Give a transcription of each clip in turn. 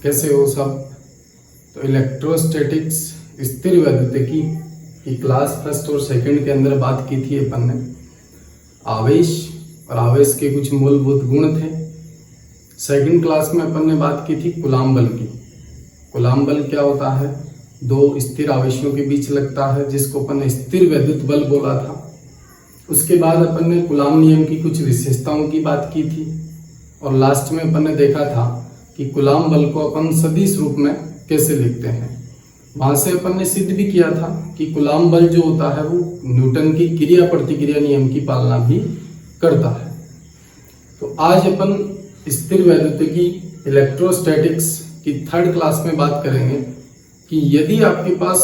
कैसे हो सब। तो इलेक्ट्रोस्टैटिक्स स्थिर वैद्युतिकी की क्लास फर्स्ट और सेकंड के अंदर बात की थी अपन ने आवेश और आवेश के कुछ मूलभूत गुण थे। सेकंड क्लास में अपन ने बात की थी कूलाम बल की। कूलाम बल क्या होता है? दो स्थिर आवेशों के बीच लगता है, जिसको अपन ने स्थिर वैद्युत बल बोला था। उसके बाद अपन ने कूलाम नियम की कुछ विशेषताओं की बात की थी और लास्ट में अपन ने देखा था कि कूलाम बल को अपन सदिश रूप में कैसे लिखते हैं। वहां से अपन ने सिद्ध भी किया था कि कूलाम बल जो होता है वो न्यूटन की क्रिया प्रतिक्रिया नियम की पालना भी करता है। तो आज अपन स्थिर वैद्युतिकी इलेक्ट्रोस्टैटिक्स की थर्ड क्लास में बात करेंगे कि यदि आपके पास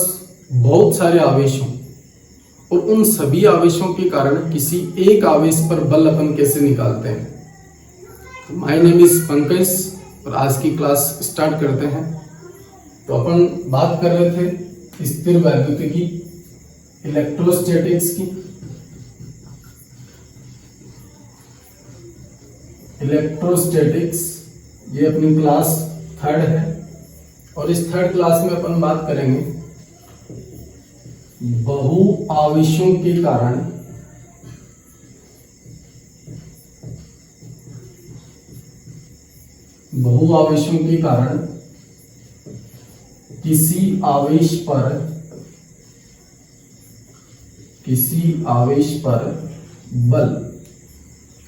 बहुत सारे आवेश हों और उन सभी आवेशों के कारण किसी एक आवेश पर बल अपन कैसे निकालते हैं। माय नेम इज पंकज और आज की क्लास स्टार्ट करते हैं। तो अपन बात कर रहे थे स्थिर वैद्युतिकी इलेक्ट्रोस्टैटिक्स की। इलेक्ट्रोस्टैटिक्स ये अपनी क्लास थर्ड है और इस थर्ड क्लास में अपन बात करेंगे बहु आवेशों के कारण किसी आवेश पर बल।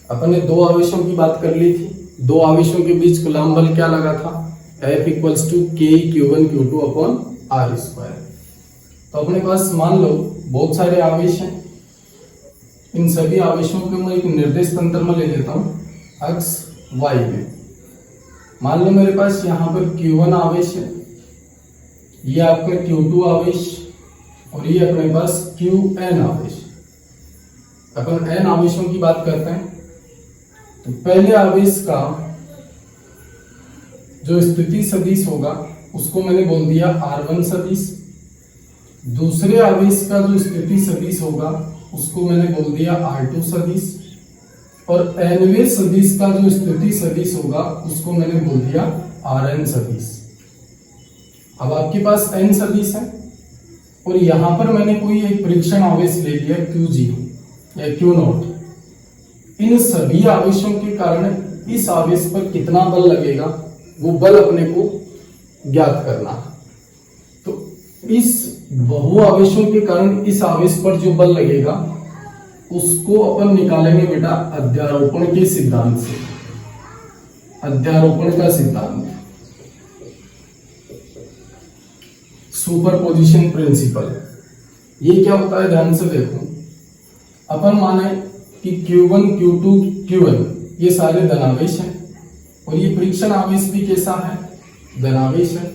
अपन ने दो आवेशों की बात कर ली थी। दो आवेशों के बीच कूलाम बल क्या लगा था? F equals to K Q1 Q2 upon R square. तो अपने पास मान लो बहुत सारे आवेश हैं। इन सभी आवेशों को मैं एक निर्देश तंत्र में ले लेता हूं अक्ष Y में। मान लो मेरे पास यहाँ पर Q1 आवेश है, ये आपका Q2 आवेश और ये अपने पास Qn आवेश। अपन n आवेशों की बात करते हैं। तो पहले आवेश का जो स्थिति सदिश होगा उसको मैंने बोल दिया R1 सदिश। दूसरे आवेश का जो स्थिति सदिश होगा उसको मैंने बोल दिया R2 सदिश और nवें सदिश का जो स्थिति सदिश होगा उसको मैंने बोल दिया Rn सदिश। अब आपके पास n सदिश है और यहां पर मैंने कोई एक परीक्षण आवेश ले लिया Q0 या Q0। इन सभी आवेशों के कारण इस आवेश पर कितना बल लगेगा वो बल अपने को ज्ञात करना है। तो इस बहु आवेशों के कारण इस आवेश पर जो बल लगेगा उसको अपन निकालेंगे बेटा अध्यारोपण के सिद्धांत से। अध्यारोपण का सिद्धांत, सुपरपोजिशन प्रिंसिपल। ये क्या होता है ध्यान से देखो। अपन माने कि Q1 Q2 Qn ये सारे धनावेश हैं और ये परीक्षण आवेश भी कैसा है? धनावेश है।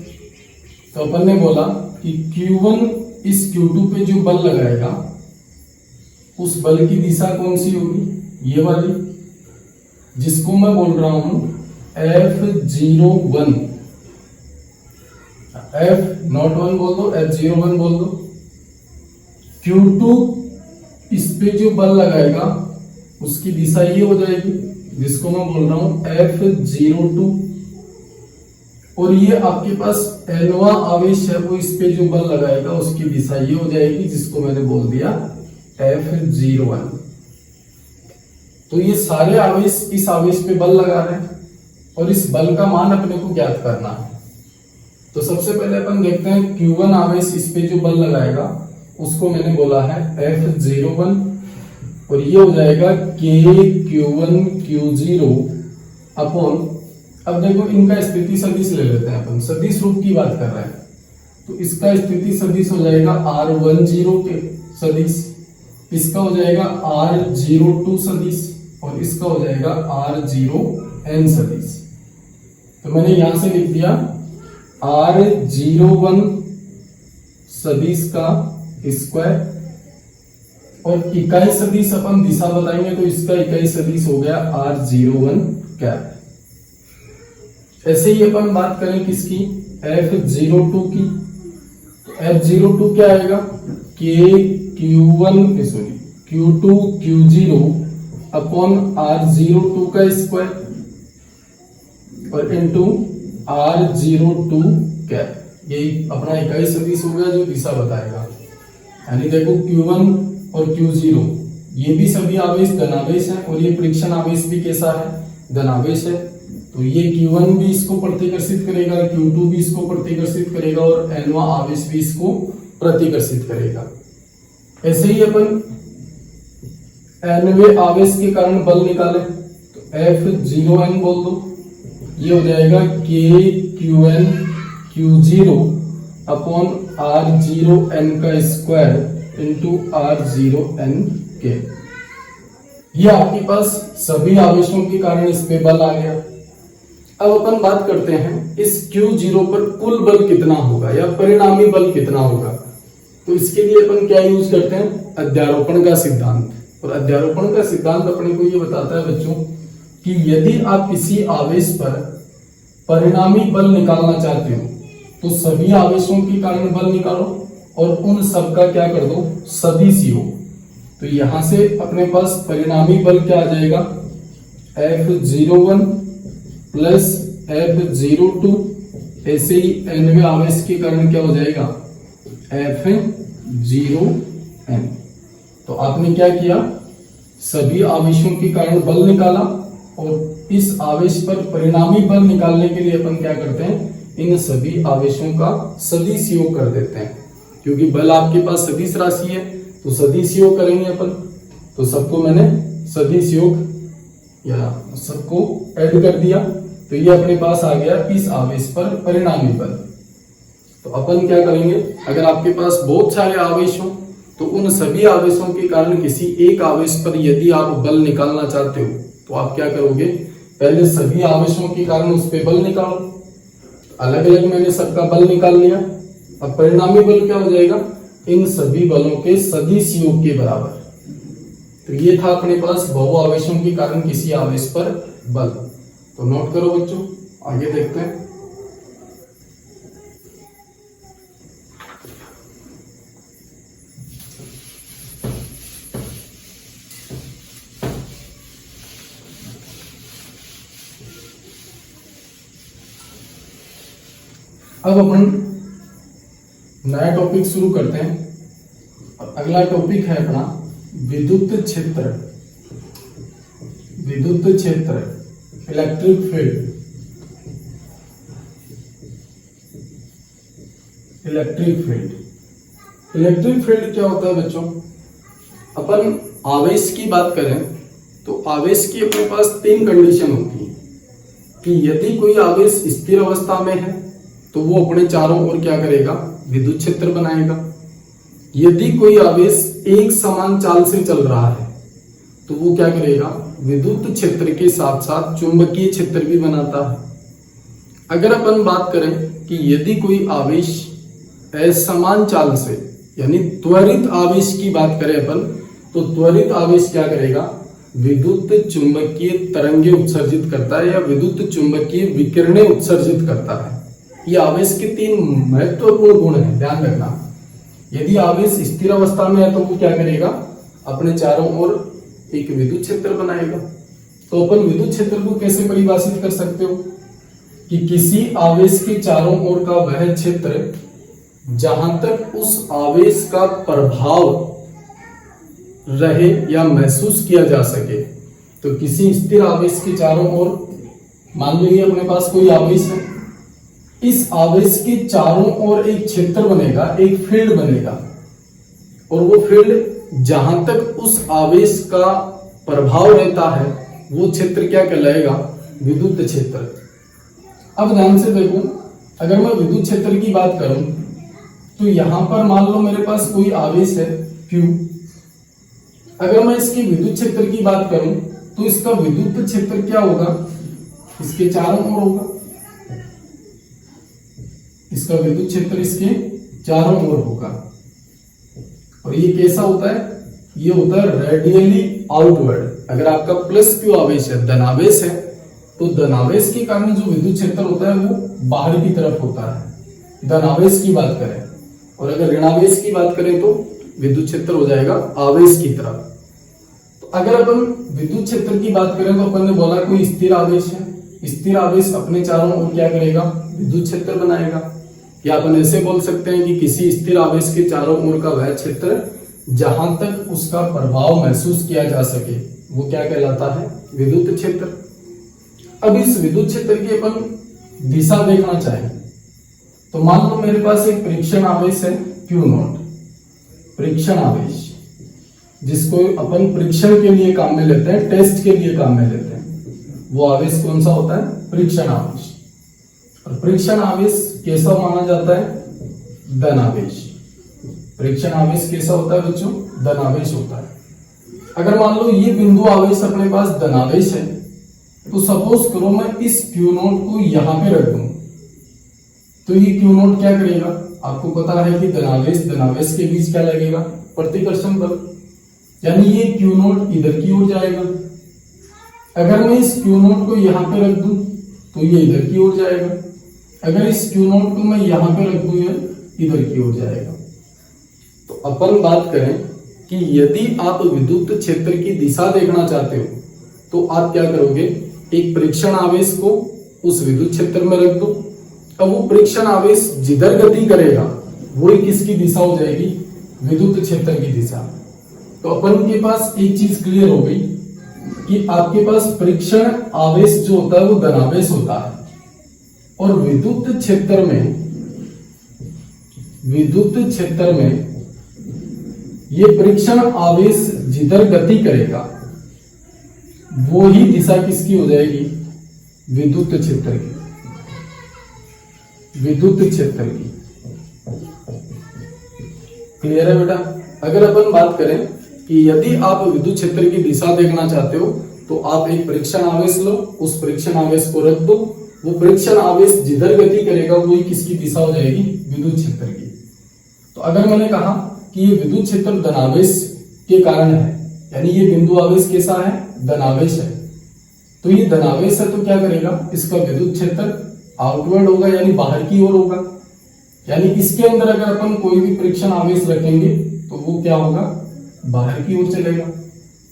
तो अपन ने बोला कि Q1 इस Q2 पे जो बल लगाएगा उस बल की दिशा कौन सी होगी? ये वाली, जिसको मैं बोल रहा हूं F01। F01 बोल दो, F01 बोल दो। Q2 इस पे जो बल लगाएगा उसकी दिशा ये हो जाएगी, जिसको मैं बोल रहा हूं F02। और ये आपके पास nवां आवेश है, वो इस पे जो बल लगाएगा उसकी दिशा ये हो जाएगी, जिसको मैंने बोल दिया F01। तो ये सारे आवेश इस आवेश पे बल लगा रहे हैं और इस बल का मान अपने को ज्ञात करना है। तो सबसे पहले अपन देखते हैं Q1 आवेश इस पे जो बल लगाएगा उसको मैंने बोला है F01 और ये हो जाएगा K Q1 Q0 अपॉन। अब देखो इनका स्थिति सदिश ले लेते हैं अपन, सदिश रूप की बात कर रहे हैं। तो इसका स्थिति सदिश हो जाएगा R10 के सदिश, इसका हो जाएगा R02 सदिश और इसका हो जाएगा R0n सदिश। तो मैंने यहां से लिख दिया R01 सदिश का स्क्वायर और इकाई सदिश अपन दिशा बताएंगे तो इसका इकाई सदिश हो गया R01 कैप। ऐसे ही अपन बात करें किसकी? F02 की। तो F02 क्या आएगा? Q2 Q0 अपॉन R02 का स्क्वायर और इनटू R02 कैप, यही अपना इकाई सदिश हो गया जो दिशा बताएगा। यानी देखो Q1 और Q0 ये भी सभी आवेश धनावेश है और ये परीक्षण आवेश भी कैसा है, धनावेश है। तो ये Q1 भी इसको प्रतिकर्षित करेगा, Q2 भी इसको प्रतिकर्षित करेगा और nवां आवेश भी इसको प्रतिकर्षित करेगा। ऐसे ही अपन nवें आवेश के कारण बल निकाले तो F0n बोल दो, ये हो जाएगा KQN Q0 अपॉन R0n का स्क्वायर इंटू R0n के। ये आपके पास सभी आवेशों के कारण इस पे बल आ गया। अब अपन बात करते हैं इस Q0 पर कुल बल कितना होगा या परिणामी बल कितना होगा। तो इसके लिए अपन क्या यूज करते हैं, अध्यारोपण का सिद्धांत। और अध्यारोपण का सिद्धांत अपने को ये बताता है बच्चों कि यदि आप किसी आवेश पर परिणामी बल निकालना चाहते हो तो सभी आवेशों के कारण बल निकालो और उन सब का क्या कर दो, सदिश योग। तो यहां से अपने पास परिणामी बल क्या आ जाएगा, F01 प्लस F02। ऐसे ही nवें आवेश के कारण क्या हो जाएगा, F0n। तो आपने क्या किया, सभी आवेशों के कारण बल निकाला और इस आवेश पर परिणामी बल निकालने के लिए अपन क्या करते हैं, इन सभी आवेशों का सदिश योग कर देते हैं। क्योंकि बल आपके पास सदिश राशि है तो सदिश योग करेंगे अपन। तो सबको मैंने सदिश योग या सबको ऐड कर दिया तो ये अपने पास आ गया इस आवेश पर परिणामी बल। तो अपन क्या करेंगे, अगर आपके पास बहुत सारे आवेश हो तो उन सभी आवेशों के कारण किसी एक आवेश पर यदि आप बल निकालना चाहते हो तो आप क्या करोगे, पहले सभी आवेशों के कारण उस पर बल निकालो। अलग अलग मैंने सबका बल निकाल लिया। अब परिणामी बल क्या हो जाएगा, इन सभी बलों के सदिश योग के बराबर। तो ये था अपने पास बहु आवेशों के कारण किसी आवेश पर बल। तो नोट करो बच्चों, आगे देखते हैं। अब अपन नया टॉपिक शुरू करते हैं और अगला टॉपिक है अपना विद्युत क्षेत्र। विद्युत क्षेत्र, electric field. Electric field, electric field क्या होता है बच्चों, अपन आवेश की बात करें तो आवेश की अपने पास तीन कंडीशन होती है कि यदि कोई आवेश स्थिर अवस्था में है तो वो अपने चारों ओर क्या करेगा, विद्युत क्षेत्र बनाएगा। यदि कोई आवेश एक समान चाल से चल रहा है तो वो क्या करेगा, विद्युत क्षेत्र के साथ साथ चुंबकीय क्षेत्र भी बनाता है। अगर अपन बात करें कि यदि कोई आवेश असमान चाल से यानी त्वरित आवेश की बात करें अपन तो त्वरित आवेश क्या करेगा, विद्युत चुंबकीय तरंगे उत्सर्जित करता है या विद्युत चुंबकीय विकिरणें उत्सर्जित करता है। ये आवेश के तीन महत्वपूर्ण गुण हैं, ध्यान रखना। यदि आवेश स्थिर अवस्था में है तो वो क्या करेगा, अपने चारों ओर एक विद्युत क्षेत्र बनाएगा। तो अपन विद्युत क्षेत्र को कैसे परिभाषित कर सकते हो कि किसी आवेश के चारों ओर का वह क्षेत्र जहां तक उस आवेश का प्रभाव रहे या महसूस किया जा सके। तो किसी स्थिर आवेश के चारों ओर मान लीजिए अपने पास कोई आवेश है, इस आवेश के चारों ओर एक क्षेत्र बनेगा, एक फील्ड बनेगा और वो फील्ड जहां तक उस आवेश का प्रभाव रहता है वो क्षेत्र क्या कहलाएगा, विद्युत क्षेत्र। अब ध्यान से देखो, अगर मैं विद्युत क्षेत्र की बात करूं तो यहां पर मान लो मेरे पास कोई आवेश है Q। अगर मैं इसके विद्युत क्षेत्र की बात करूं तो इसका विद्युत क्षेत्र क्या होगा, इसके चारों ओर होगा। इसका विद्युत क्षेत्र इसके चारों ओर होगा और ये कैसा होता है, ये होता है रेडियली आउटवर्ड। अगर आपका प्लस क्यू आवेश है, धनावेश है, तो धनावेश के कारण जो विद्युत क्षेत्र होता है वो बाहर की तरफ होता है, धनावेश की बात करें। और अगर ऋणावेश की बात करें तो विद्युत क्षेत्र हो जाएगा आवेश की तरफ। तो अगर अपन विद्युत क्षेत्र की बात करें तो अपन ने बोला कोई स्थिर आवेश है, स्थिर आवेश अपने चारों ओर क्या करेगा, विद्युत क्षेत्र बनाएगा। या अपन ऐसे बोल सकते हैं कि किसी स्थिर आवेश के चारों ओर का वह क्षेत्र जहां तक उसका प्रभाव महसूस किया जा सके वो क्या कहलाता है, विद्युत क्षेत्र। अब इस विद्युत क्षेत्र की अपन दिशा देखना चाहें तो मान लो मेरे पास एक परीक्षण आवेश है Q0, परीक्षण आवेश जिसको अपन परीक्षण के लिए काम में लेते हैं, टेस्ट के लिए काम में लेते हैं। वो आवेश कौन सा होता है, परीक्षण आवेश। और परीक्षण आवेश कैसा माना जाता है, धन आवेश। परीक्षण आवेश कैसा होता है बच्चों, धन आवेश होता है। अगर मान लो ये बिंदु आवेश अपने पास धन आवेश है तो सपोज करो मैं इस Q0 को यहां पे रख दूं तो ये Q0 क्या करेगा, आपको पता है कि धनावेश के बीच क्या लगेगा, प्रतिकर्षण बल, यानी ये Q0 इधर की ओर जाएगा। अगर मैं इस Q0 को यहां पे रख दूं तो ये इधर की ओर जाएगा। अगर इस Q0 को मैं यहां पे रख दूं ये इधर की ओर जाएगा। तो अपन बात करें कि यदि आप विद्युत क्षेत्र की दिशा देखना चाहते हो तो आप क्या करोगे, एक परीक्षण आवेश को उस विद्युत क्षेत्र में रख दो। अब वो परीक्षण आवेश जिधर गति करेगा वही किसकी दिशा हो जाएगी, विद्युत क्षेत्र की दिशा। तो अपन के पास एक चीज क्लियर हो गई कि आपके पास परीक्षण आवेश जो होता है वो धनावेश होता है और विद्युत क्षेत्र में ये परीक्षण आवेश जिधर गति करेगा वो ही दिशा किसकी हो जाएगी, विद्युत क्षेत्र की, विद्युत क्षेत्र की। क्लियर है बेटा। अगर अपन बात करें कि यदि आप विद्युत क्षेत्र की दिशा देखना चाहते हो तो आप एक परीक्षण आवेश लो, उस परीक्षण आवेश को रख दो, वो परीक्षण आवेश जिधर गति करेगा वही किसकी दिशा हो जाएगी, विद्युत क्षेत्र की। तो अगर मैंने कहा कि ये विद्युत क्षेत्र धनावेश के कारण है, यानी ये बिंदु आवेश कैसा है, धनावेश है, तो ये धनावेश है तो क्या करेगा, इसका विद्युत क्षेत्र आउटवर्ड होगा यानी बाहर की ओर होगा। यानी इसके अंदर अगर अपन कोई भी परीक्षण आवेश रखेंगे तो वो क्या होगा, बाहर की ओर चलेगा।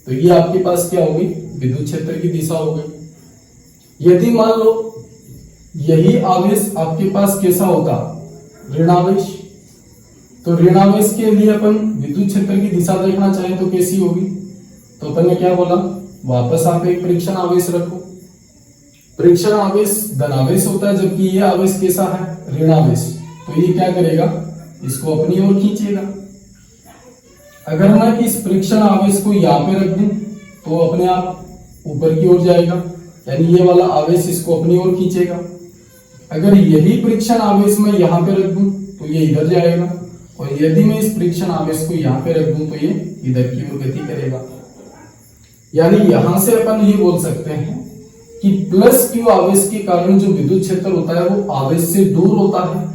तो ये आपके पास क्या होगी, विद्युत क्षेत्र की दिशा हो गई। यदि मान लो यही आवेश आपके पास कैसा होता, ऋणावेश, तो ऋणावेश के लिए अपन विद्युत क्षेत्र की दिशा देखना चाहें तो कैसी होगी, तो अपन ने क्या बोला, वापस आप एक परीक्षण आवेश रखो। परीक्षण आवेश धनावेश होता है जबकि ये आवेश कैसा है, ऋणावेश, तो ये क्या करेगा, इसको अपनी ओर खींचेगा। अगर मैं इस परीक्षण आवेश को यहां पे रख दूं तो अपने आप ऊपर की ओर जाएगा, यानी ये वाला आवेश इसको अपनी ओर खींचेगा। अगर यही परीक्षण आवेश मैं यहां पे रख दूं तो ये इधर जाएगा, और यदि मैं इस परीक्षण आवेश को यहां पे रख दूं तो ये इधर की ओर गति करेगा। यानी यहां से अपन ये बोल सकते हैं कि प्लस क्यू आवेश के कारण जो विद्युत क्षेत्र होता है वो आवेश से दूर होता है,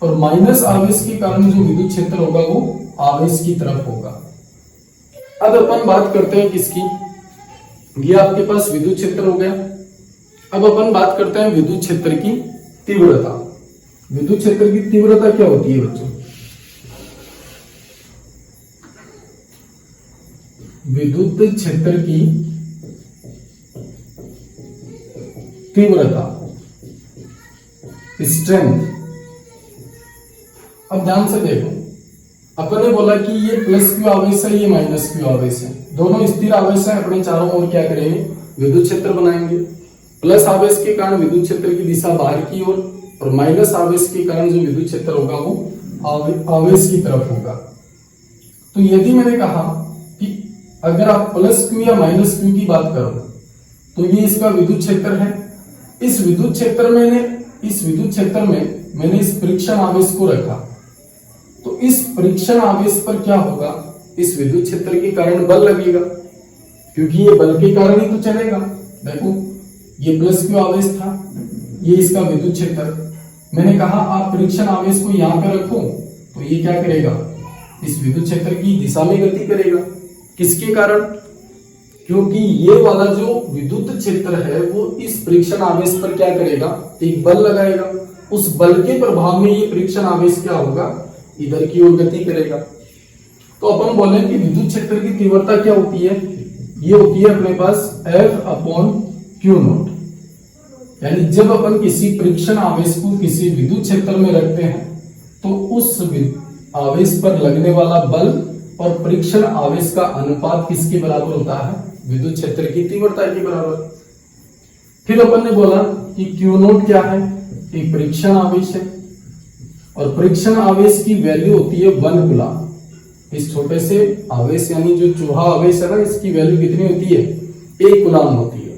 और माइनस आवेश के कारण जो विद्युत क्षेत्र होगा वो आवेश की तरफ होगा। अब अपन बात करते हैं किसकी, ये आपके पास विद्युत क्षेत्र हो गया। अब अपन बात करते हैं विद्युत क्षेत्र की तीव्रता। विद्युत क्षेत्र की तीव्रता क्या होती है बच्चों, विद्युत क्षेत्र की तीव्रता, स्ट्रेंथ। अब ध्यान से देखो, अपन ने बोला कि ये प्लस क्यू आवेश है, ये माइनस क्यू आवेश है, दोनों स्थिर आवेश है, अपने चारों ओर क्या करेंगे, विद्युत क्षेत्र बनाएंगे। प्लस आवेश के कारण विद्युत क्षेत्र की दिशा बाहर की ओर, और माइनस आवेश के कारण जो विद्युत क्षेत्र होगा वो आवेश की तरफ होगा। तो यदि मैंने कहा कि अगर आप प्लस क्यू या माइनस क्यू की बात करो तो ये इसका विद्युत क्षेत्र है। इस विद्युत क्षेत्र में मैंने इस परीक्षण आवेश को रखा, तो इस परीक्षण आवेश पर क्या होगा, इस विद्युत क्षेत्र के कारण बल लगेगा, क्योंकि ये बल के कारण ही तो चलेगा। देखो ये प्लस क्यू आवेश था, ये इसका विद्युत क्षेत्र। मैंने कहा आप परीक्षण आवेश को यहां पर रखो तो ये क्या करेगा, इस विद्युत क्षेत्र की दिशा में गति करेगा। किसके कारण, क्योंकि ये वाला जो विद्युत क्षेत्र है वो इस परीक्षण आवेश पर क्या करेगा, एक बल लगाएगा। उस बल के प्रभाव में ये परीक्षण आवेश क्या होगा, इधर की ओर गति करेगा। तो अपन बोले कि विद्युत क्षेत्र की तीव्रता क्या होती है, ये होती है अपने पास F/Q0। यानी जब अपन किसी परीक्षण आवेश को किसी विद्युत क्षेत्र में रखते हैं तो उस आवेश पर लगने वाला बल और परीक्षण आवेश का अनुपात किसके बराबर होता है? विद्युत क्षेत्र की तीव्रता के बराबर। फिर अपन ने बोला कि Q नोट क्या है? एक परीक्षण आवेश है और परीक्षण आवेश की वैल्यू होती है 1 कूलाम। इस छोटे से आवेश यानी जो चूहा आवेश है ना, इसकी वैल्यू कितनी होती है? 1 कूलाम होती है।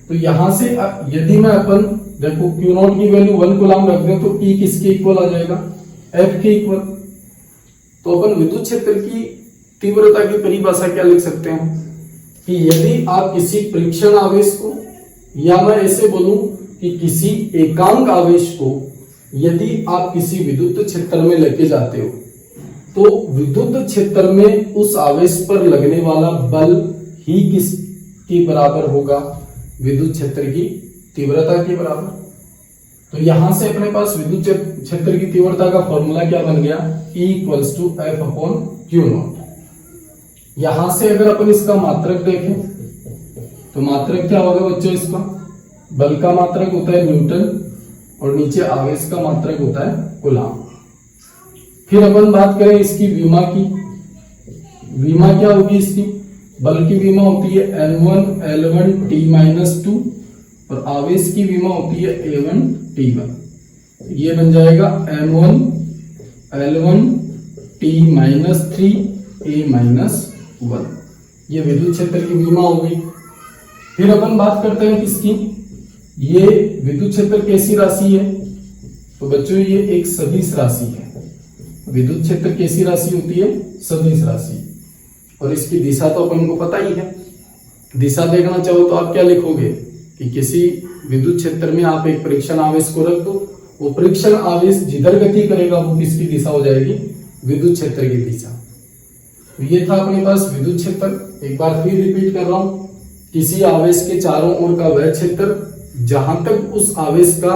तो यहां से यदि मैं अपन देखो Q नोट की वैल्यू 1 कूलाम रख दें तो E किसके इक्वल आ जाएगा? F के इक्वल। तो अपन विद्युत क्षेत्र की तीव्रता की परिभाषा क्या लिख सकते हैं कि यदि आप किसी परीक्षण आवेश को, या मैं ऐसे बोलूं कि किसी एकांक आवेश को यदि आप किसी विद्युत क्षेत्र में लेके जाते हो तो विद्युत क्षेत्र में उस आवेश पर लगने वाला बल ही किसके बराबर होगा? विद्युत क्षेत्र की तीव्रता के बराबर। तो यहां से अपने पास विद्युत क्षेत्र की तीव्रता का फॉर्मूला क्या बन गया? E = F/Q not. यहां से अगर अपन इसका मात्रक देखें तो मात्रक क्या होगा बच्चों? इसका बल का मात्रक होता है न्यूटन और नीचे आवेश का मात्रक होता है कूलाम। फिर अपन बात करें इसकी विमा की। विमा क्या होगी इसकी? बल की विमा होती है N1 L1 T-2 और आवेश की विमा होती है A1 T1। ये बन जाएगा M1 L1 T-3 A-1। ये विद्युत क्षेत्र की विमा होगी। फिर अपन बात करते हैं किसकी? ये विद्युत क्षेत्र कैसी राशि है? तो बच्चों ये एक सदिश राशि है। विद्युत क्षेत्र कैसी राशि होती है? सदिश राशि। और इसकी दिशा तो अपन को पता ही है। दिशा देखना चाहो तो आप क्या लिखोगे कि किसी विद्युत क्षेत्र में आप एक परीक्षण आवेश को रख दो, वो परीक्षण आवेश जिधर गति करेगा वो किसकी दिशा हो जाएगी? विद्युत क्षेत्र की दिशा। तो ये था अपने पास विद्युत क्षेत्र। एक बार फिर रिपीट कर रहा हूं, किसी आवेश के चारों ओर का वह क्षेत्र जहां तक उस आवेश का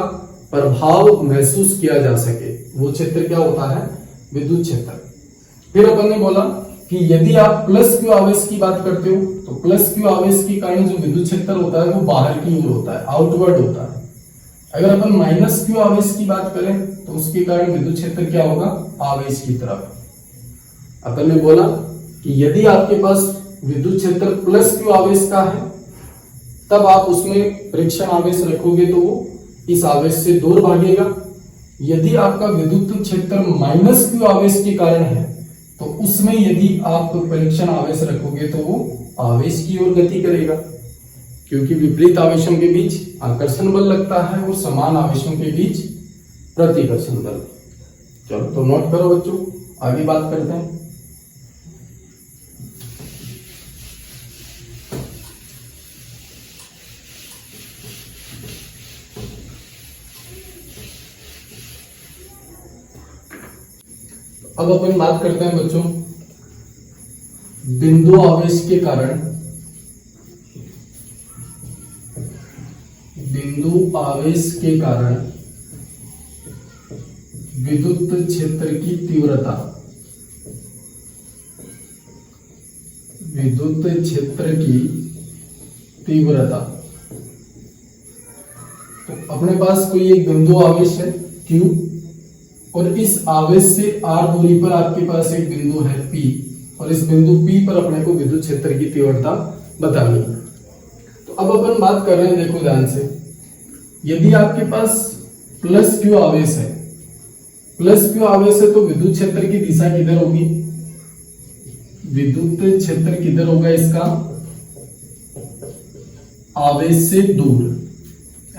प्रभाव महसूस किया जा सके वो क्षेत्र क्या होता है? विद्युत क्षेत्र। फिर अपन ने बोला कि यदि आप प्लस क्यू आवेश की बात करते हो तो प्लस क्यू आवेश के कारण जो विद्युत क्षेत्र होता है वो बाहर की ओर होता है, आउटवर्ड होता है। अगर अपन माइनस क्यू आवेश की बात करें तो उसके कारण विद्युत क्षेत्र क्या होगा? आवेश की तरफ। अपन ने बोला कि यदि आपके पास विद्युत क्षेत्र प्लस क्यू आवेश का है तब आप उसमें परीक्षण आवेश रखोगे तो वो इस आवेश से दूर भागेगा। यदि आपका विद्युत क्षेत्र माइनस क्यू आवेश के कारण है तो उसमें यदि आप परीक्षण आवेश रखोगे तो वो आवेश की ओर गति करेगा, क्योंकि विपरीत आवेशों के बीच आकर्षण बल लगता है और समान आवेशों के बीच प्रतिकर्षण बल। चलो तो नोट करो बच्चों, आगे बात करते हैं। अब अपन बात करते हैं बच्चों बिंदु आवेश के कारण, बिंदु आवेश के कारण विद्युत क्षेत्र की तीव्रता, विद्युत क्षेत्र की तीव्रता। तो अपने पास कोई एक बिंदु आवेश है Q और इस आवेश से r दूरी पर आपके पास एक बिंदु है P और इस बिंदु P पर अपने को विद्युत क्षेत्र की तीव्रता बतानी है। तो अब अपन बात कर रहे हैं, देखो ध्यान से, यदि आपके पास प्लस Q आवेश है, प्लस Q आवेश है तो विद्युत क्षेत्र की दिशा किधर होगी? विद्युत क्षेत्र किधर होगा इसका? आवेश से दूर।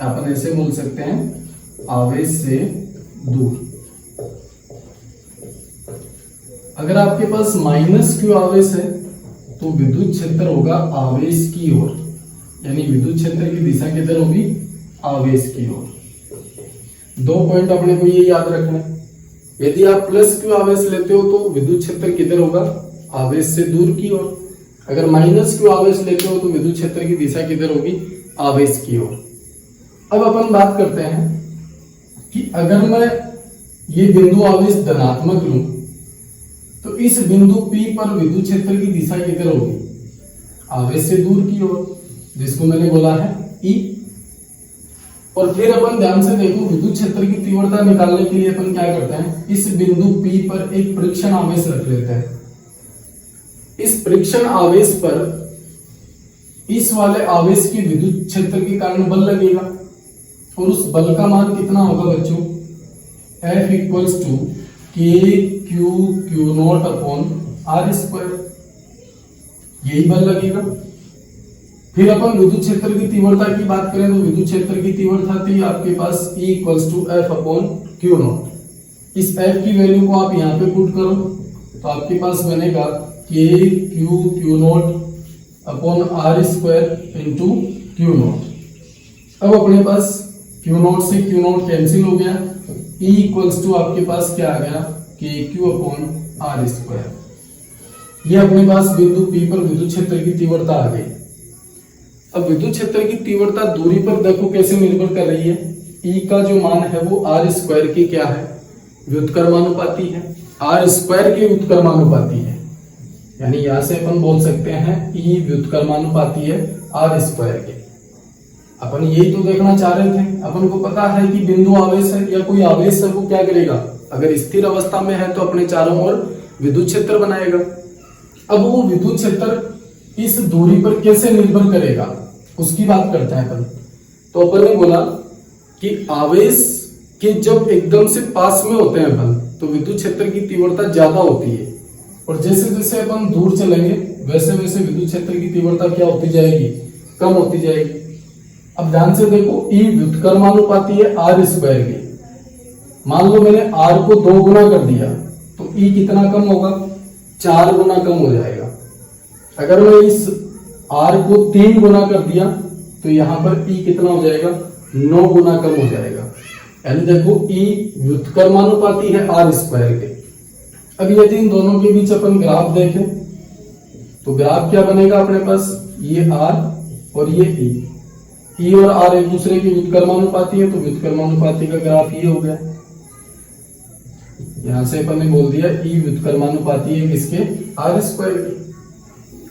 अपन ऐसे बोल सकते हैं, आवेश से दूर। अगर आपके पास माइनस क्यू आवेश है तो विद्युत क्षेत्र होगा आवेश की ओर, यानी विद्युत क्षेत्र की दिशा किधर होगी? आवेश की ओर। दो पॉइंट अपने को ये याद रखना है। यदि आप प्लस क्यू आवेश लेते हो तो विद्युत क्षेत्र किधर होगा? आवेश से दूर की ओर। अगर माइनस क्यू आवेश लेते हो तो विद्युत क्षेत्र की दिशा किधर होगी? आवेश की ओर। अब अपन बात करते हैं कि अगर मैं ये बिंदु आवेश धनात्मक लूं तो इस बिंदु P पर विद्युत क्षेत्र की दिशा किधर होगी? आवेश से दूर की ओर, जिसको मैंने बोला है E। और फिर अपन ध्यान से देखो, विद्युत क्षेत्र की तीव्रता निकालने के लिए अपन क्या करते हैं, इस बिंदु P पर एक परीक्षण आवेश रख लेते हैं। इस परीक्षण आवेश पर इस वाले आवेश के विद्युत क्षेत्र के कारण बल लगेगा और उस बल का मान कितना होगा बच्चों, F equals to K Q Q naught upon R square, यही बल लगेगा। फिर अपन विद्युत क्षेत्र की तीव्रता की बात करें तो विद्युत क्षेत्र की तीव्रता थी आपके पास E equals to F upon Q naught. इस F की वैल्यू को आप यहाँ पे पुट करो तो आपके पास बनेगा K Q Q naught upon R square into Q naught. अब अपने पास क्यू नॉट से क्यू नॉट कैंसिल हो गया, E इक्वल्स टू आपके पास क्या आ गया, के क्यू अपॉन आर स्क्वायर। ये अपने पास बिंदु P पर विद्युत क्षेत्र की तीव्रता आ गई। अब विद्युत क्षेत्र की तीव्रता दूरी पर देखो कैसे निर्भर कर रही है, E का जो मान है वो आर स्क्वायर की क्या है, व्युत्क्रमानुपाती है, आर स्क्वायर की व्युत्क्रमानुपाती है। यानी यहां से अपन बोल सकते हैं E व्युत्क्रमानुपाती है आर स्क्वायर के। अपन यही तो देखना चाह रहे थे। अपन को पता है कि बिंदु आवेश है या कोई आवेश है वो क्या करेगा, अगर स्थिर अवस्था में है तो अपने चारों ओर विद्युत क्षेत्र बनाएगा। अब वो विद्युत क्षेत्र इस दूरी पर कैसे निर्भर करेगा उसकी बात करते हैं अपन। तो अपन ने बोला कि आवेश के जब एकदम से पास में होते हैं अपन तो विद्युत क्षेत्र की तीव्रता ज्यादा होती है, और जैसे जैसे अपन दूर चलेंगे वैसे वैसे विद्युत क्षेत्र की तीव्रता क्या होती जाएगी, कम होती जाएगी। अब ध्यान से देखो, E व्युत्क्रमानुपाती है आर स्क्वायर के। मान लो मैंने R को 2 गुना कर दिया तो E कितना कम होगा, 4 गुना कम हो जाएगा। अगर मैं इस R को 3 गुना कर दिया तो यहां पर E कितना हो जाएगा, 9 गुना कम हो जाएगा। यानी देखो E व्युत्क्रमानुपाती है आर स्क्वायर के। अब यदि इन दोनों के बीच अपन ग्राफ देखें तो ग्राफ क्या बनेगा अपने पास, ये R और ये E और R एक दूसरे की व्युत्क्रमानुपाती है तो व्युत्क्रमानुपाती का ग्राफ ये हो गया। यहां से अपन ने बोल दिया E व्युत्क्रमानुपाती है किसके, आर स्क्वायर की।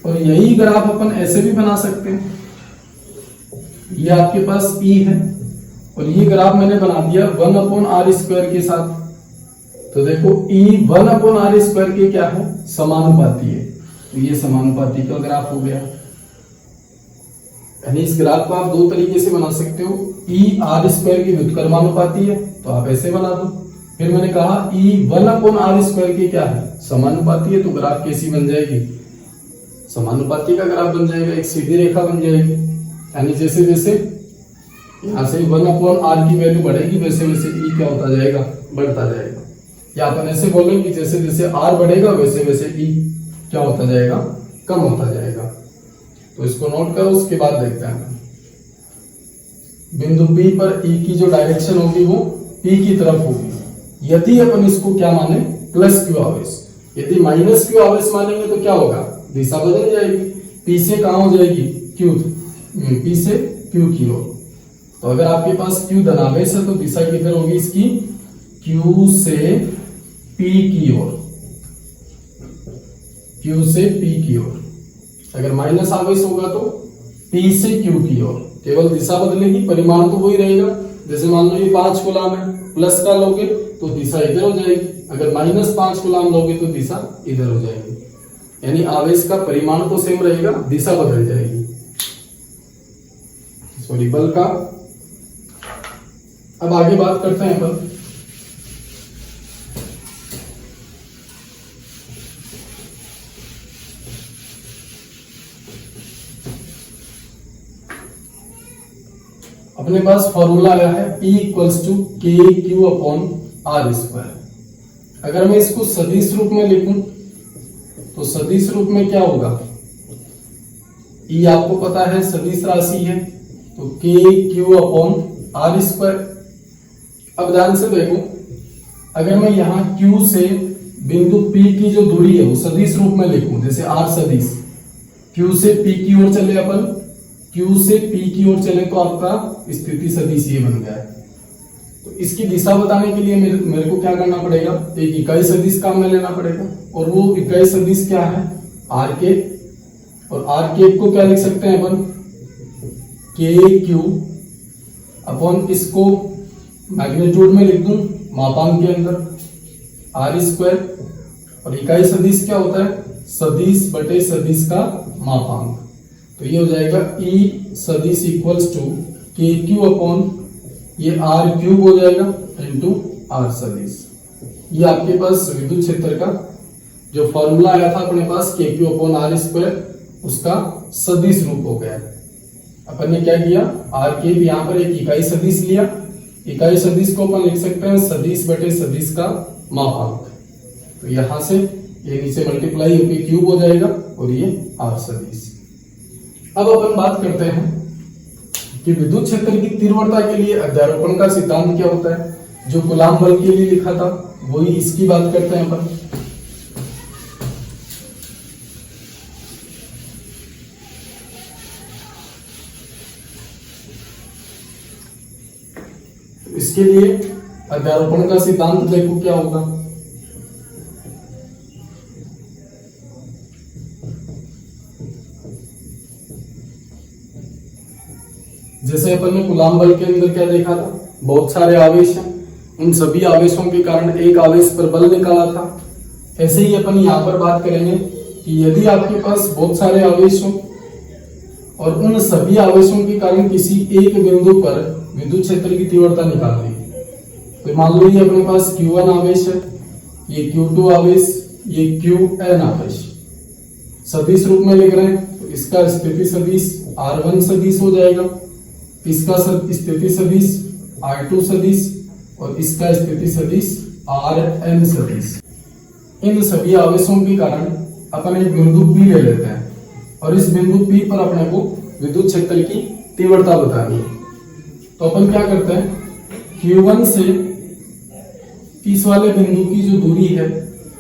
और यही ग्राफ अपन ऐसे भी बना सकते हैं, ये आपके पास E है और ये ग्राफ मैंने बना दिया 1 अपॉन आर स्क्वायर के साथ। तो देखो E 1 अपॉन आर स्क्वायर के क्या है, समानुपाती है, तो ये समानुपाती का ग्राफ हो गया। यानी इस ग्राफ को आप 2 तरीके से बना सकते हो, E आर स्क्वायर की व्युत्क्रमानुपाती है तो आप ऐसे बना दो। फिर मैंने कहा E 1 अपॉन आर स्क्वायर की क्या है, समानुपाती है, तो ग्राफ कैसी बन जाएगी, समानुपाती का ग्राफ बन जाएगा, एक सीधी रेखा बन जाएगी। यानी जैसे जैसे यहाँ से 1 अपॉन आर की वैल्यू बढ़ेगी वैसे वैसे E क्या होता जाएगा, बढ़ता जाएगा। या अपन ऐसे बोलेंगे कि जैसे जैसे R बढ़ेगा वैसे वैसे E क्या होता जाएगा, कम होता जाएगा। तो इसको नोट करो, उसके बाद देखते हैं। बिंदु P पर E की जो डायरेक्शन होगी वो P की तरफ होगी। यदि अपन इसको क्या माने, प्लस Q आवेश, यदि माइनस Q आवेश मानेंगे तो क्या होगा, दिशा बदल जाएगी, P से कहां हो जाएगी, P से Q की ओर। तो अगर आपके पास Q धनावेश है तो दिशा किधर होगी इसकी, Q से P की ओर, Q से P की ओर। अगर माइनस आवेश होगा तो P से Q की ओर, केवल दिशा बदलेगी, परिमाण तो वही रहेगा। जैसे मान लो ये 5 कूलाम है, प्लस का लोगे तो दिशा इधर हो जाएगी, अगर माइनस 5 कूलाम लोगे तो दिशा इधर हो जाएगी। यानी आवेश का परिमाण तो सेम रहेगा, दिशा बदल जाएगी। सॉरी, बल का। अब आगे बात करते हैं बल। अपने पास फॉर्मूला आया है E equals to K Q upon R square. अगर मैं इसको सदिश रूप में लिखूं तो सदिश रूप में क्या होगा, E आपको पता है सदिश राशि है तो के क्यू अपॉन आर स्क्वायर। अब ध्यान से देखो, अगर मैं यहां Q से बिंदु P की जो दूरी है वो सदिश रूप में लिखूं, जैसे R सदिश, Q से P की ओर चले अपन, Q से P की ओर चले तो आपका स्थिति सदिश ये बन गया है। तो इसकी दिशा बताने के लिए मेरे को क्या करना पड़ेगा, एक इकाई सदिश काम में लेना पड़ेगा, और वो इकाई सदिश क्या है, आर केप। और आर केप को क्या लिख सकते हैं अपन, के क्यू अपॉन इसको मैग्नीट्यूड में लिख दूं मापांक के अंदर आर स्क्वायर, और इकाई सदिश क्या होता है, सदिश बटे सदिश का मापांक। तो ये हो जाएगा ई सदिश equals to K Q upon ये आर क्यूब हो जाएगा इंटू आर सदिश। ये आपके पास विद्युत क्षेत्र का जो फॉर्मूला आया था अपने पास के क्यू अपॉन आर स्क्वायर, उसका सदिश रूप हो गया। अपन ने क्या किया, आर क्यूब यहाँ पर एक इकाई सदिश लिया, इकाई सदिश को अपन लिख सकते हैं सदिश बटे सदिश का मापांक। तो यहां से ये नीचे मल्टीप्लाई होकर क्यूब हो जाएगा और ये आर सदिश। अब अपन बात करते हैं कि विद्युत क्षेत्र की तीव्रता के लिए अध्यारोपण का सिद्धांत क्या होता है। जो कूलाम बल के लिए लिखा था वही इसकी बात करते हैं अपन। इसके लिए अध्यारोपण का सिद्धांत देखो क्या होगा। जैसे अपन ने कूलाम बल के अंदर क्या देखा था, बहुत सारे आवेश हैं, उन सभी आवेशों के कारण एक आवेश पर बल निकाला था। ऐसे ही अपन यहाँ पर बात करेंगे कि यदि आपके पास बहुत सारे आवेश हो और उन सभी आवेशों के कारण किसी एक बिंदु पर विद्युत क्षेत्र की तीव्रता निकालनी है, तो मान लो ये अपने पास Q1 आवेश है, ये Q2 आवेश, ये Qn आवेश सदिश रूप में लिख रहे हैं। तो इसका स्थिति सदिश R1 सदिश हो जाएगा, इसका स्थिति सदिश R2 सदिश और इसका स्थिति सदिश Rn सदिश। इन सभी आवेशों के कारण अपन एक बिंदु P ले लेते हैं और इस बिंदु P पर अपने को विद्युत क्षेत्र की तीव्रता बतानी है। तो अपन क्या करते हैं, Q1 से इस वाले बिंदु की जो दूरी है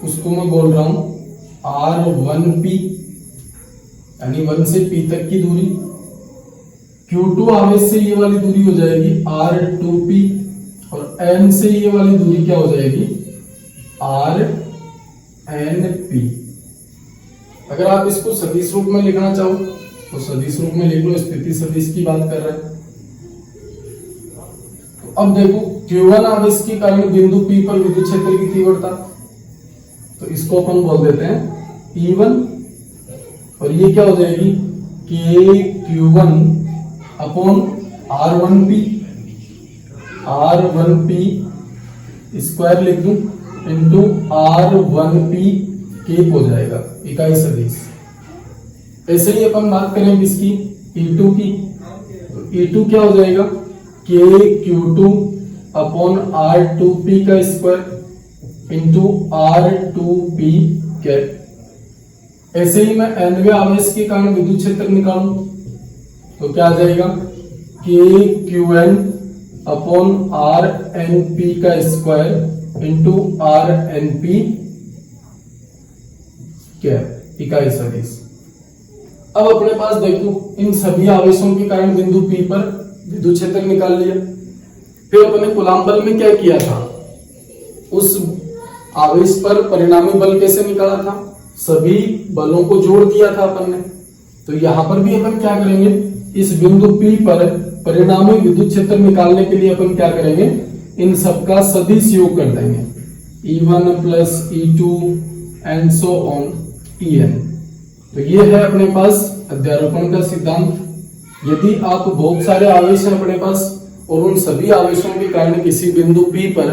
उसको मैं बोल रहा हूं R1P, यानी 1 से P तक की दूरी। Q2 आवेश से ये वाली दूरी हो जाएगी R2P और N से ये वाली दूरी क्या हो जाएगी RNP। अगर आप इसको सदिश रूप में लिखना चाहो तो सदिश रूप में लिख लो, स्थिति सदिश की बात कर रहे हैं। तो अब देखो Q1 आवेश के कारण बिंदु P पर विद्युत क्षेत्र की तीव्रता, तो इसको अपन बोल देते हैं E1 और ये क्या हो जाएगी KQ1 अपॉन R1P स्क्वायर लिख दूं इंटू R1P केप हो जाएगा इकाई सदिश। ऐसे ही अपन बात करेंगे इसकी E2 की, तो E2 क्या हो जाएगा KQ2 अपॉन R2P का स्क्वायर इंटू R2P कैप। ऐसे ही मैं nवें आवेश के कारण विद्युत क्षेत्र निकालूं तो क्या आ जाएगा KQN अपॉन RNP का स्क्वायर इंटू RNP कैप इकाई सदिश। अब अपने पास देखो इन सभी आवेशों के कारण बिंदु P पर विद्युत क्षेत्र निकाल लिया। फिर अपने कूलाम बल में क्या किया था, उस आवेश पर परिणामी बल कैसे निकाला था, सभी बलों को जोड़ दिया था अपन ने। तो यहां पर भी अपन क्या करेंगे, इस बिंदु P पर परिणामी विद्युत क्षेत्र निकालने के लिए अपन क्या करेंगे, इन सबका सदिश योग कर देंगे E1 plus E2 and so on En। तो ये है अपने पास अध्यारोपण का सिद्धांत। यदि आप बहुत सारे आवेश हैं अपने पास और उन सभी आवेशों के कारण किसी बिंदु P पर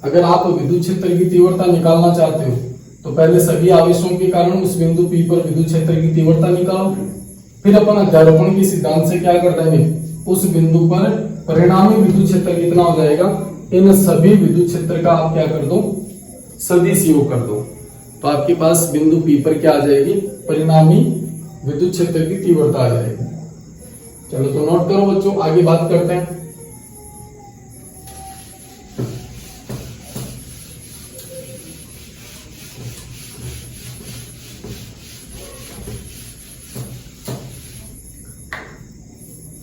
अगर आप विद्युत क्षेत्र की तीव्रता निकालना चाहते हो तो पहले सभी आवेशों के कारण उस बिंदु P पर विद्युत क्षेत्र की तीव्रता निकालो। फिर अपन अध्यारोपण के सिद्धांत से क्या कर देंगे, उस बिंदु पर परिणामी विद्युत क्षेत्र कितना हो जाएगा, इन सभी विद्युत क्षेत्र का आप क्या कर दो, सदिश योग कर दो। तो आपके पास बिंदु P पर क्या आ जाएगी, परिणामी विद्युत क्षेत्र की तीव्रता आ जाएगी। चलो तो नोट करो बच्चों, आगे बात करते हैं।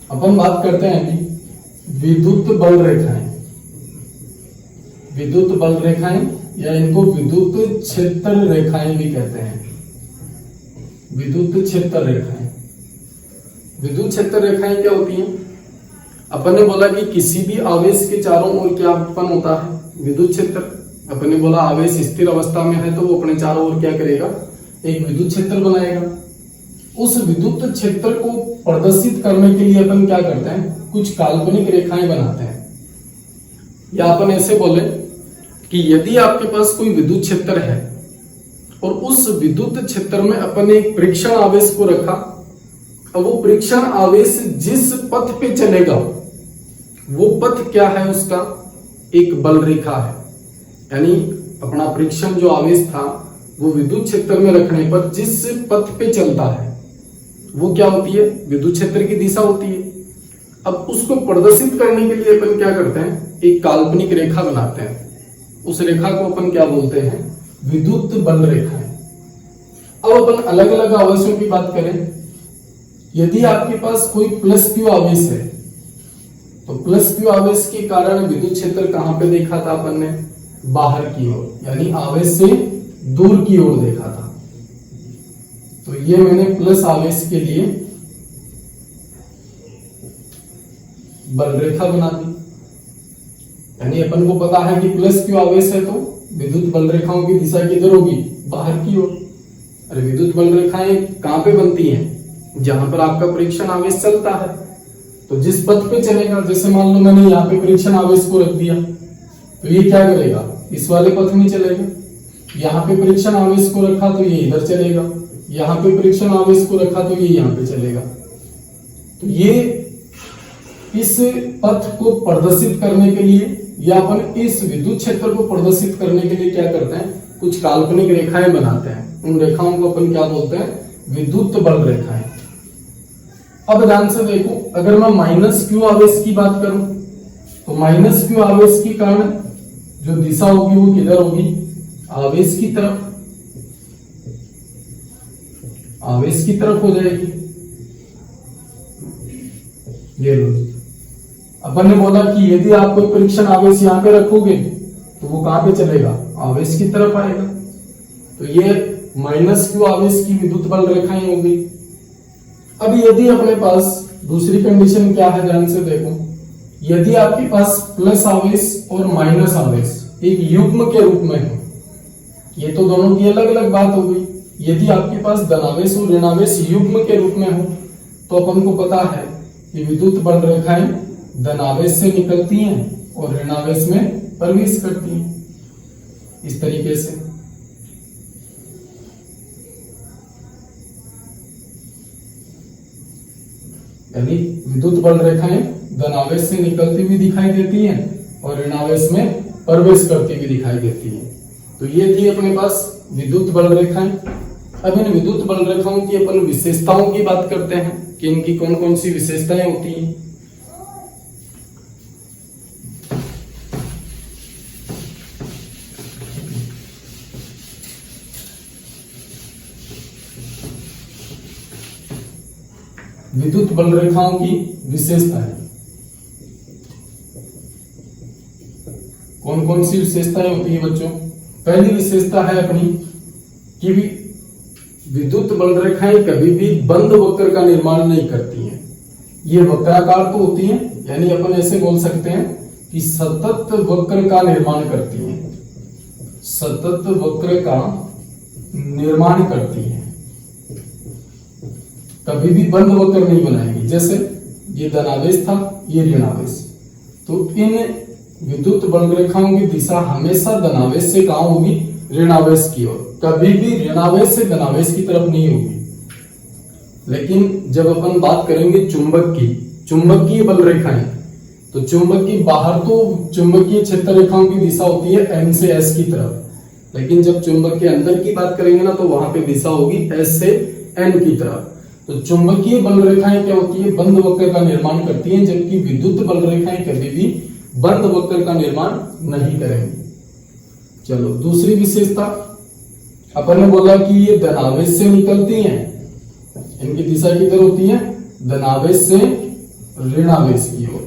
अपन बात करते हैं कि विद्युत बल रेखाएं, विद्युत बल रेखाएं या इनको विद्युत क्षेत्र रेखाएं भी कहते हैं। विद्युत क्षेत्र रेखाएं, विद्युत क्षेत्र रेखाएं क्या होती हैं, अपन ने बोला कि किसी भी आवेश के चारों ओर क्या उत्पन्न होता है, विद्युत क्षेत्र। अपन ने बोला आवेश स्थिर अवस्था में है तो वो अपने चारों ओर क्या करेगा, एक विद्युत क्षेत्र बनाएगा। उस विद्युत क्षेत्र को प्रदर्शित करने के लिए अपन क्या करते हैं, कुछ काल्पनिक रेखाएं बनाते हैं। या अपन ऐसे बोले कि यदि आपके पास कोई विद्युत क्षेत्र है और उस विद्युत क्षेत्र में अपन एक परीक्षण आवेश को रखा, अब वो परीक्षण आवेश जिस पथ पे चलेगा वो पथ क्या है, उसका एक बल रेखा है। यानी अपना परीक्षण जो आवेश था वो विद्युत क्षेत्र में रखने पर जिस पथ पे चलता है वो क्या होती है, विद्युत क्षेत्र की दिशा होती है। अब उसको प्रदर्शित करने के लिए अपन क्या करते हैं, एक काल्पनिक रेखा बनाते हैं। उस रेखा को अपन क्या बोलते हैं, विद्युत बल रेखा है। अब अपन अलग अलग आवेशों की बात करें, यदि आपके पास कोई प्लस क्यू आवेश है तो प्लस क्यू आवेश के कारण विद्युत क्षेत्र कहां पे देखा था अपन ने, बाहर की ओर, यानी आवेश से दूर की ओर देखा था। तो ये मैंने प्लस आवेश के लिए बल रेखा बना दी। यानी अपन को पता है कि प्लस क्यू आवेश है तो विद्युत बल रेखाओं की दिशा किधर होगी, बाहर की ओर। अरे विद्युत बल रेखाएं कहां पे बनती हैं, जहां पर आपका परीक्षण आवेश चलता है। तो जिस पथ पे चलेगा, जैसे मान लो मैंने यहाँ पे परीक्षण आवेश को रख दिया तो ये क्या करेगा, इस वाले पथ में चलेगा। यहाँ पे परीक्षण आवेश को रखा तो ये इधर चलेगा, यहाँ पे परीक्षण आवेश को रखा तो ये यहाँ पे चलेगा। तो ये इस पथ को प्रदर्शित करने के लिए या अपन इस विद्युत क्षेत्र को प्रदर्शित करने के लिए क्या करते हैं, कुछ काल्पनिक रेखाएं बनाते हैं। उन रेखाओं को अपन क्या बोलते हैं, विद्युत बल रेखाएं। अब ध्यान से देखो, अगर मैं माइनस क्यू आवेश की बात करूं तो माइनस क्यू आवेश के कारण जो दिशा होगी वो किधर होगी, आवेश की तरफ, आवेश की तरफ हो जाएगी। ये लो, अपन ने बोला कि यदि आप कोई परीक्षण आवेश यहां पे रखोगे तो वो कहां पे चलेगा, आवेश की तरफ आएगा। तो ये माइनस क्यू आवेश की विद्युत बल रेखाएं हो गई। अब यदि अपने पास दूसरी कंडीशन क्या है, ध्यान से देखो, यदि आपके पास प्लस आवेश और माइनस आवेश एक युग्म के रूप में हो, ये तो दोनों की अलग अलग बात हो गई। यदि आपके पास धनावेश और ऋणावेश युग्म के रूप में हो तो अपन को पता है कि विद्युत बल रेखाएं धनावेश से निकलती हैं और ऋणावेश में प्रवेश करती हैं, इस तरीके से। यानी विद्युत बल रेखाएं धनावेश से निकलती हुई दिखाई देती हैं और ऋणावेश में प्रवेश करती हुई दिखाई देती हैं। तो ये थी अपने पास विद्युत बल रेखाएं। अब इन विद्युत बल रेखाओं की अपन विशेषताओं की बात करते हैं कि इनकी कौन कौन सी विशेषताएं होती हैं। विद्युत बल रेखाओं की विशेषताएं, कौन कौन सी विशेषताएं होती है बच्चों। पहली विशेषता है अपनी कि विद्युत बल रेखाएं कभी भी बंद वक्र का निर्माण नहीं करती हैं। ये वक्राकार तो होती हैं, यानी अपन ऐसे बोल सकते हैं कि सतत वक्र का निर्माण करती हैं, सतत वक्र का निर्माण करती हैं, कभी भी बंद वक्र नहीं बनाएगी। जैसे ये धनावेश था, ये ऋणावेश, तो इन विद्युत बल रेखाओं की दिशा हमेशा धनावेश से कहां होगी, ऋणावेश की ओर, कभी भी ऋणावेश से धनावेश की तरफ नहीं होगी। लेकिन जब अपन बात करेंगे चुंबक की, चुंबकीय बल रेखाएं, तो चुंबक की बाहर तो चुंबकीय क्षेत्र रेखाओं की दिशा होती है N से S की तरफ, लेकिन जब चुंबक के अंदर की बात करेंगे ना तो वहां पे दिशा होगी S से N की तरफ। तो चुंबकीय बल रेखाएं क्या होती है, बंद वक्र का निर्माण करती हैं, जबकि विद्युत बल रेखाएं कभी भी बंद वक्र का निर्माण नहीं करेंगी। चलो दूसरी विशेषता, अपन ने बोला कि ये धनावेश से निकलती हैं, इनकी दिशा किधर होती है, धनावेश से ऋणावेश की ओर,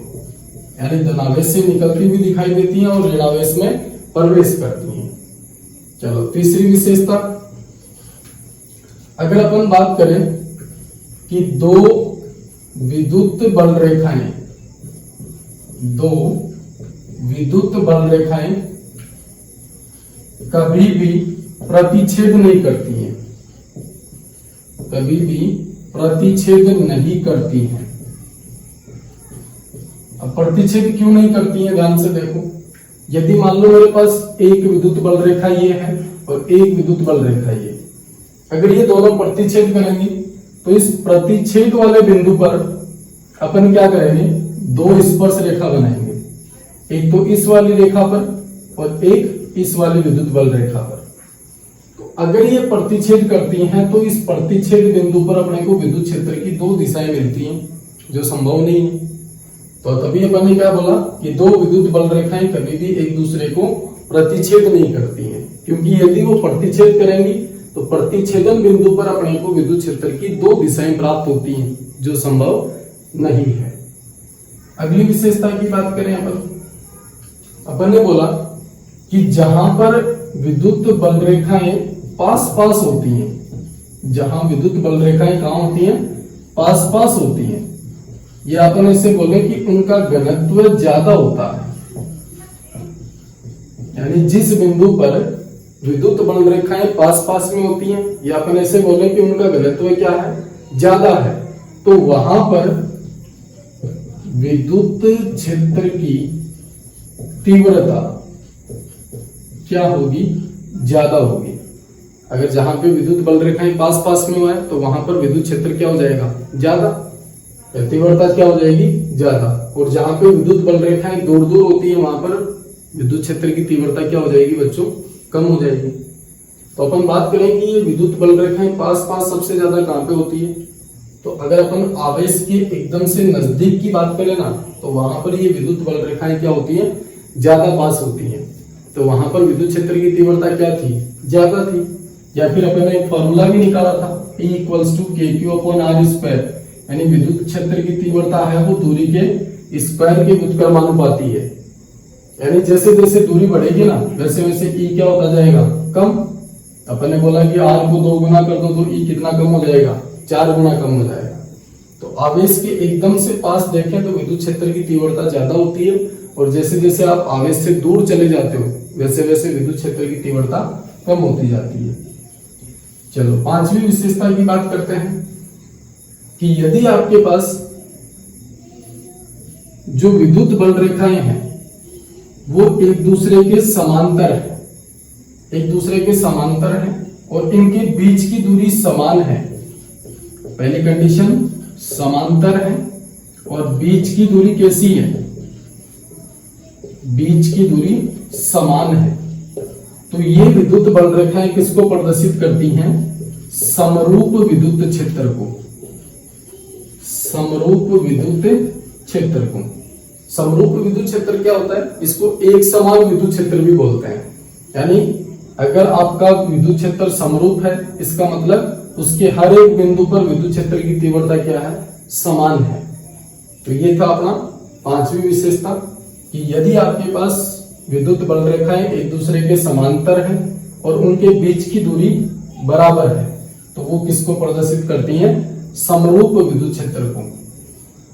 यानी धनावेश से निकलती हुई दिखाई देती हैं और ऋणावेश में प्रवेश करती हैं। चलो तीसरी विशेषता, अगर अपन बात करें कि दो विद्युत बल रेखाएं दो विद्युत बल रेखाएं कभी भी प्रतिच्छेद नहीं करती हैं, कभी भी प्रतिच्छेद नहीं करती हैं। अब प्रतिच्छेद क्यों नहीं करती हैं, ध्यान से देखो। यदि मान लो मेरे पास एक विद्युत बल रेखा ये है और एक विद्युत बल रेखा ये, अगर ये दोनों प्रतिच्छेद करेंगी तो इस प्रतिच्छेद वाले बिंदु पर अपन क्या करेंगे, दो स्पर्श रेखा बनाएंगे, एक तो इस वाली रेखा पर और एक इस वाली विद्युत बल रेखा पर। तो अगर ये प्रतिच्छेद करती हैं तो इस प्रतिच्छेद बिंदु पर अपने को विद्युत क्षेत्र की दो दिशाएं मिलती हैं, जो संभव नहीं है। तो तभी अपन ने क्या बोला कि दो विद्युत बल रेखाएं कभी भी एक दूसरे को प्रतिच्छेद नहीं करती हैं, क्योंकि यदि वो प्रतिच्छेद करेंगी तो प्रतिच्छेदन बिंदु पर अपने को विद्युत क्षेत्र की दो दिशाएं प्राप्त होती हैं, जो संभव नहीं है। अगली विशेषता की बात करें अपन ने बोला कि जहां पर विद्युत बल रेखाएं पास पास होती हैं, जहां विद्युत बल रेखाएं कहां होती हैं, पास पास होती हैं, ये अपन ऐसे बोले कि उनका घनत्व ज्यादा होता है। यानी जिस बिंदु पर विद्युत बल रेखाएं पास पास में होती हैं, या अपन ऐसे बोले कि उनका घनत्व क्या है, ज्यादा है, तो वहां पर विद्युत क्षेत्र की तीव्रता क्या होगी, ज्यादा होगी। अगर जहां पे विद्युत बल रेखाएं पास पास में हुआ है तो वहां पर विद्युत क्षेत्र क्या हो जाएगा, ज्यादा, तीव्रता क्या हो जाएगी, ज्यादा। और जहां पे विद्युत बल रेखाएं दूर दूर होती है वहां पर विद्युत क्षेत्र की तीव्रता क्या हो जाएगी बच्चों, कम हो जाएगी। तो अपन बात करें कि ये विद्युत बल रेखाएं पास पास सबसे ज्यादा कहां पे होती है, तो अगर अपन आवेश के एकदम से नजदीक की बात करें ना, तो वहां पर ये विद्युत बल रेखाएं क्या होती है, ज्यादा पास होती है। तो वहां पर विद्युत क्षेत्र की तीव्रता क्या थी, ज्यादा थी। या फिर अपन ने एक फॉर्मूला भी निकाला था, E = kq/r², यानी विद्युत क्षेत्र की तीव्रता है वो दूरी के स्क्वायर के व्युत्क्रमानुपाती है। यानी जैसे जैसे दूरी बढ़ेगी ना वैसे वैसे E क्या होता जाएगा, कम। अपन ने बोला कि R को 2 गुना कर दो तो E कितना कम हो जाएगा, 4 गुना कम हो जाएगा। तो आवेश के एकदम से पास देखें तो विद्युत क्षेत्र की तीव्रता ज्यादा होती है, और जैसे जैसे आप आवेश से दूर चले जाते हो वैसे वैसे विद्युत क्षेत्र की तीव्रता कम होती जाती है। चलो पांचवी विशेषता की बात करते हैं कि यदि आपके पास जो विद्युत बल रेखाएं हैं वो एक दूसरे के समांतर है, एक दूसरे के समांतर है और इनके बीच की दूरी समान है। पहली कंडीशन समांतर है और बीच की दूरी कैसी है, बीच की दूरी समान है। तो ये विद्युत बल रेखाएं किसको प्रदर्शित करती हैं, समरूप विद्युत क्षेत्र को, समरूप विद्युत क्षेत्र को। समरूप विद्युत क्षेत्र क्या होता है, इसको एक समान विद्युत क्षेत्र भी बोलते हैं। यानी अगर आपका विद्युत क्षेत्र समरूप है इसका मतलब उसके हर एक बिंदु पर विद्युत क्षेत्र की तीव्रता क्या है, समान है। तो ये था अपना पांचवी विशेषता कि यदि आपके पास विद्युत बल रेखाएं एक दूसरे के समांतर हैं और उनके बीच की दूरी बराबर है तो वो किसको प्रदर्शित करती हैं, समरूप विद्युत क्षेत्र को।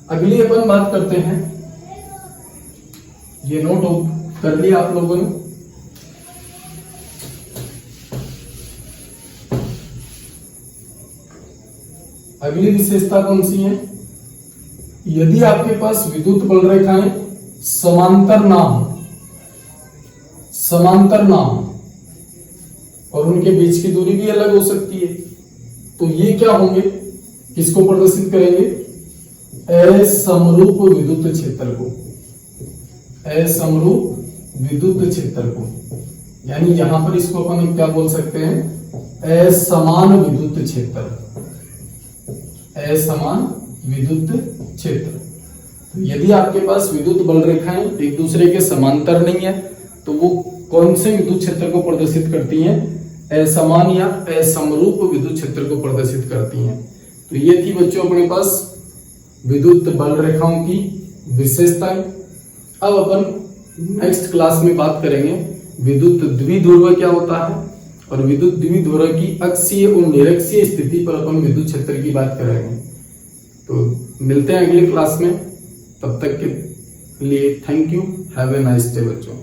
अगली अपन बात करते हैं, ये नोट कर लिया आप लोगों ने, अगली विशेषता कौन सी है, यदि आपके पास विद्युत बल रेखाएं समांतर ना हो, समांतर ना हो और उनके बीच की दूरी भी अलग हो सकती है, तो ये क्या होंगे, किसको प्रदर्शित करेंगे, असमरूप विद्युत क्षेत्र को, असमरूप विद्युत क्षेत्र को। यानी यहां पर इसको अपन क्या बोल सकते हैं, असमान विद्युत क्षेत्र, असमान विद्युत क्षेत्र। तो यदि आपके पास विद्युत बल रेखाएं एक दूसरे के समांतर नहीं है तो वो कौन से विद्युत क्षेत्र को प्रदर्शित करती हैं, असमान या असमरूप विद्युत क्षेत्र को प्रदर्शित करती हैं। तो ये थी बच्चों अपने पास विद्युत बल रेखाओं की विशेषताएं। अब अपन नेक्स्ट क्लास में बात करेंगे विद्युत द्विध्रुव क्या होता है और विद्युत द्विध्रुव की अक्षीय और निरक्षीय स्थिति पर अपन विद्युत क्षेत्र की बात करेंगे। तो मिलते हैं अगली क्लास में, तब तक के लिए thank you, have a nice day बच्चों।